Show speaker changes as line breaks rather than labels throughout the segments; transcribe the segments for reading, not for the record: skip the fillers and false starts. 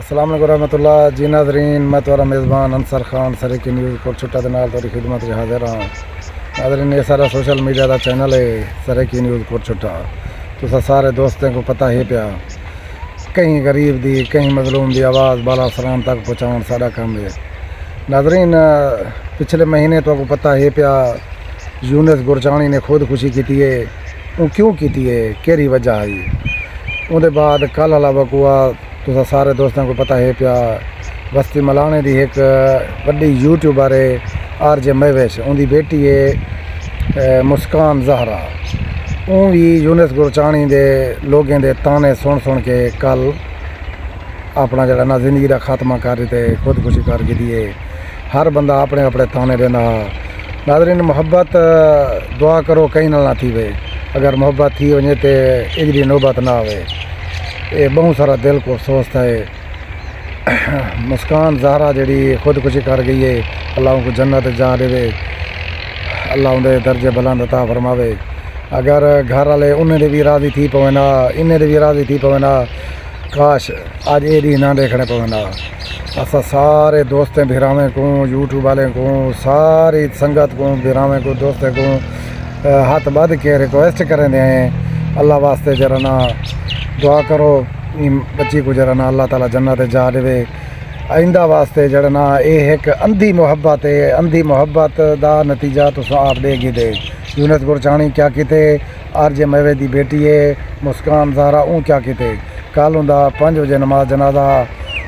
السلام علیکم ورحمۃ اللہ جی ناظرین، میں تمہارا میزبان انصر خان سرکی نیوز کو چھٹا دے نال تاری خدمت میں حاضر ہوں۔ ناظرین، یہ سارا سوشل میڈیا کا چینل ہے سرکی نیوز کو چھٹا۔ تو سارے دوستوں کو پتہ ہی پیا، کہیں غریب دی کہیں مظلوم دی آواز بالا سلام تک پہنچاؤ سارا کام ہے۔ ناظرین، پچھلے مہینے تو کو پتہ ہی پیا یونس گرچانی نے خودکشی کی ہے، وہ کیوں کی ہے، کیری وجہ ہے۔ اندر بعد کل والا وقوع تو سارے دوستوں کو پتہ ہے پیا، بستی ملانے دی ایک وڈی یوٹیوبر ہے آر جے مہوش، ان دی بیٹی ہے مسکان زہرا، اون بھی یونس گرچانی دے لوگوں دے تانے سن کے کل اپنا جڑا نا زندگی دا خاتمہ کر دیتے، خودکشی کر گئی ہے۔ ہر بندہ اپنے اپنے تانے دینا۔ ناظرین، محبت دعا کرو کہیں نہ تھی وے، اگر محبت تھی وجے تے اجری نوبت نہ آئے۔ یہ بہت سارا دل کو افسوس ہے۔ مسکان زہرا جڑی خودکشی کر گئی ہے، اللہ ان کو جنت جا دے، اللہ ان دے درجے بلند عطا فرماوے۔ اگر گھر والے انہیں دے بھی راضی تھی پونا، انہیں دے بھی راضی تھی پونا، کاش آج یہ دی نہ دیکھنے پونا۔ اسا سارے دوستیں بھراویں کو، یوٹیوب والے کو، ساری سنگت کو، بھراویں کو، دوستیں کو ہاتھ بدھ کے ریکویسٹ کریں دے ہیں، اللہ واسطے جرانا دعا کرو بچی کو جرانا اللہ تعالیٰ جنت جا دے۔ آئندہ واسطے جڑنا یہ ایک اندھی محبت ہے، اندھی محبت دا نتیجہ تو آپ دے گی دے۔ یونس گرچانی کیا کیتے، آر جے مہوے دی بیٹی ہے مسکان زہرا، اون کیا کیتے، کل ہوں 5 بجے نماز جنازہ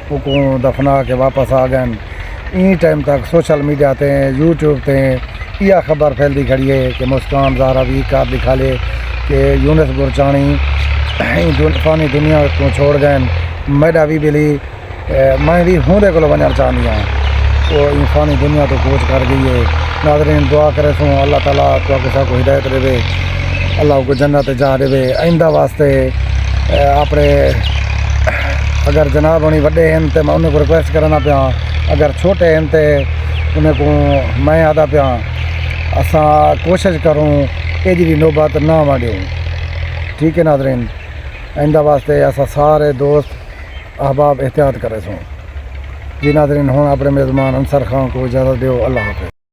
کو دفنا کے واپس آ گئے۔ این ٹائم تک سوشل میڈیا تے یوٹیوب تے یہ خبر پھیلتی کھڑی ہے کہ مسکان زہرا بھی کار دکھا لے کہ یونس گرچانی فانی دنیا کو چھوڑ گئے۔ میرا بھی بلی میں بھی ہوں دے کو ونجنا چاہنی ہوں، وہ فانی دنیا تو کوچ کر گئی ہے۔ ناظرین، دعا کرے سوں اللہ تعالیٰ تو کسا کو ہدایت دے، اللہ کو جنت جا دے۔ آئندہ واسطے اپنے اگر جناب ہونی وڈے ہیں تو میں انہیں کو ریکویسٹ کرنا پیا، اگر چھوٹے ہیں تو انہیں کو میں آدھا پیا اساں کوشش کروں کہ جی نوبت نہ مانڈیوں۔ ٹھیک ہے ناظرین، آئندہ واسطے ایسا سارے دوست احباب احتیاط کرے سوں۔ جی ناظرین، ہوں اپنے میزبان انصر خان کو اجازت دیو، اللہ حافظ۔